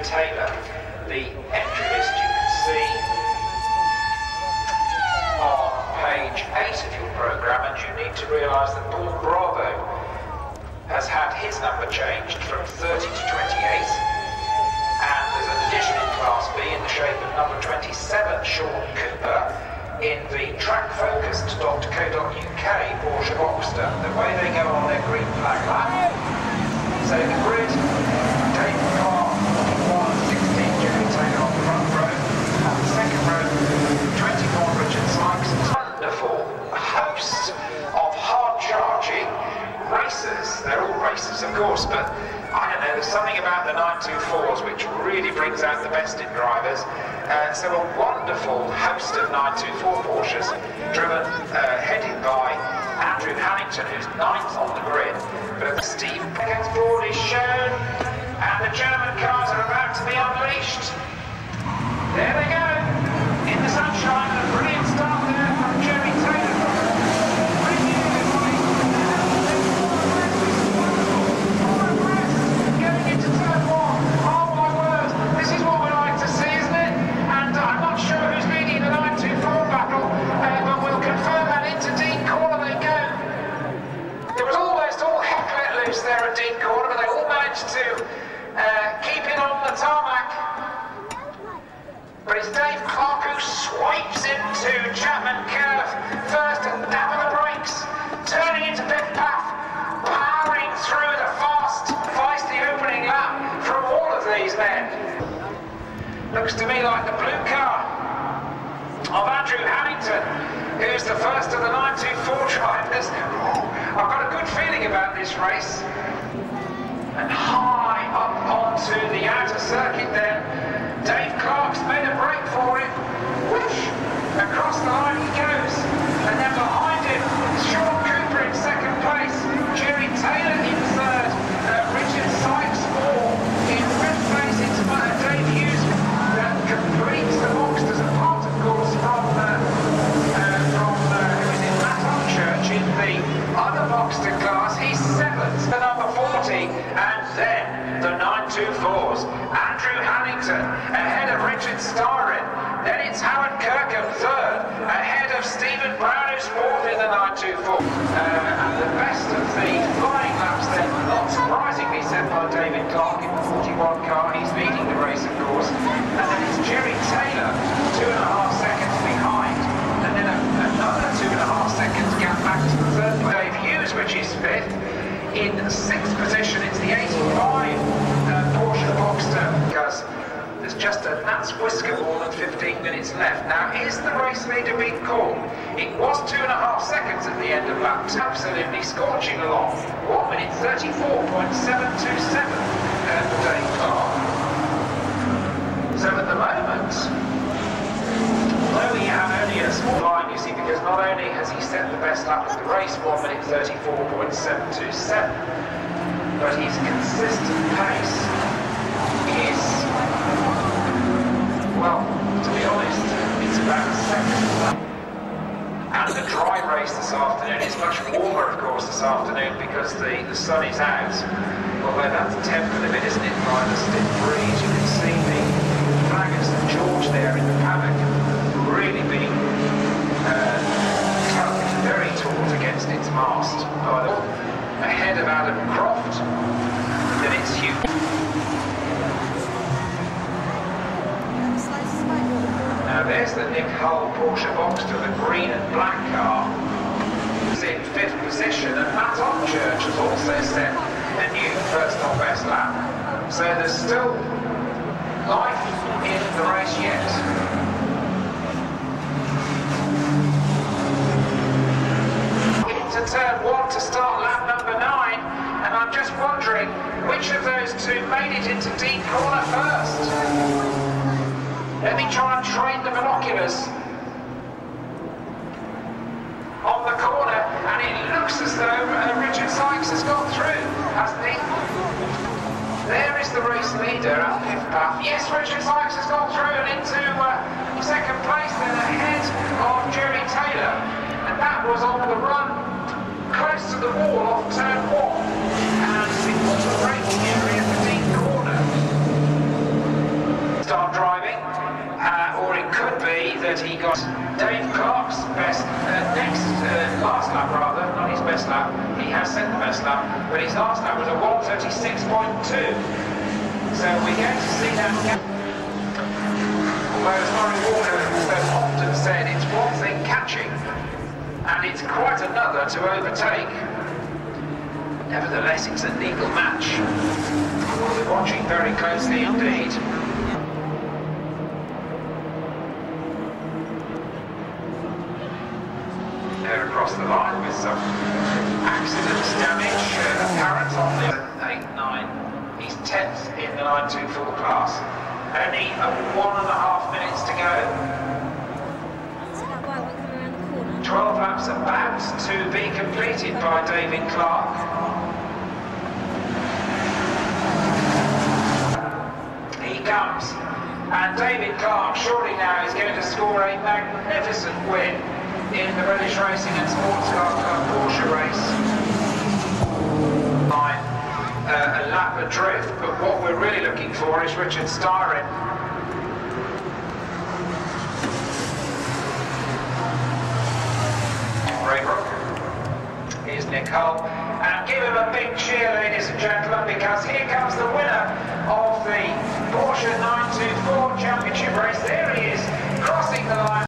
Taylor. The entry list you can see on page 8 of your programme, and you need to realise that Paul Bravo has had his number changed from 30 to 28, and there's an addition in Class B in the shape of number 27, Sean Cooper, in the trackfocused.co.uk Porsche Boxster. The way they go on their green flag lap. So the grid, Dave Clark, 116, Jerry Taylor on the front row, and the second row, 21, Richard Sykes. Wonderful host of hard-charging racers. They're all racers, of course, but I don't know, there's something about the 924s which really brings out the best in drivers. So a wonderful host of 924 Porsches, driven, headed by Andrew Hannington, who's 9th on the grid. But Steve Beckett's board is shown, and the German cars are about to be unleashed. There they go, in the sunshine, a brilliant start there from Jerry Taylor. Going into turn 1. Oh my word, this is what we like to see, isn't it? And I'm not sure who's leading the 924 battle, but we'll confirm that into Dean Corner they go. There was almost all heck let loose there at Dean Corner, but they all managed to keep it on the tarmac. But it's Dave Clark who swipes into Chapman Curve first and dab on the brakes, turning into pit path, powering through the fast, feisty opening lap from all of these men. Looks to me like the blue car of Andrew Hannington, who's the first of the 924 drivers. I've got a good feeling about this race. And high up onto the outer circuit then, Dave Clark's made a break for it. Whoosh! Across the line he goes. And then behind him, Sean Cooper in second place, Jerry Taylor in third, Richard Sykes in fifth place. It's Dave Hughes that completes the Boxsters, apart of course from who is it, Matt Upchurch in the other Boxster class. He's seventh, the number 40, and then the 924s. Andrew Hannington ahead of Richard Styron. Then it's Howard Kirkham third, ahead of Stephen Brown, who's fourth in the 924. And the best of the flying laps then, not surprisingly set by David Clark in the 41 car. He's leading the race, of course. And then it's Jerry Taylor, 2.5 seconds behind. And then another 2.5 seconds gap back to the third. Dave Hughes, which is fifth. In sixth position, it's the 85 Porsche Boxster, because there's just a gnat's whisker more than 15 minutes left. Now, is the race leader being called? It was 2.5 seconds at the end of lap 2, absolutely scorching along. 1 minute 34.727 for Dave Clark. So at the moment, although we have only a small line, you see, because not only has he set the best lap of the race, 1 minute 34.727, but his consistent pace is, well, to be honest, it's about a second. And the dry race this afternoon is much warmer, of course, this afternoon, because the sun is out. Although that's tempered a bit, isn't it, by the stiff breeze? You can see the flag of St George there in the paddock, really being tugged very taut against its mast. Ahead of Adam Croft, then it's Hugh. Now there's the Nick Hull Porsche Boxster, the green and black car. He's in fifth position, and Matt Upchurch has also set a new first on best lap. So there's still life in the race yet. Into turn 1 to start lap number 9, and I'm just wondering which of those two made it into Dean Corner first. Let me try and train the binoculars on the corner, and it looks as though Richard Sykes has got through, hasn't he? There is the race leader at fifth path. Yes, Richard Sykes has gone through and into second place, then ahead of Jerry Taylor, and that was on the run close to the wall off turn 1, and it was the braking area for Dean Corner. first lap, but his last lap was a 1:36.2. So we're going to see that gap. Although as Murray Walker has often said, it's one thing catching, and it's quite another to overtake. Nevertheless, it's a legal match. We'll be watching very closely indeed. They're across the line with some accidents, damage apparent on the 8-9. He's 10th in the 924 class. Only 1.5 minutes to go. 12 laps about to be completed by David Clark. He comes, and David Clark surely now is going to score a magnificent win in the British Racing and Sports Car Club Porsche race. A lap adrift, but what we're really looking for is Richard Styron. Here's Nick Hull, and give him a big cheer, ladies and gentlemen, because here comes the winner of the Porsche 924 Championship race. There he is, crossing the line.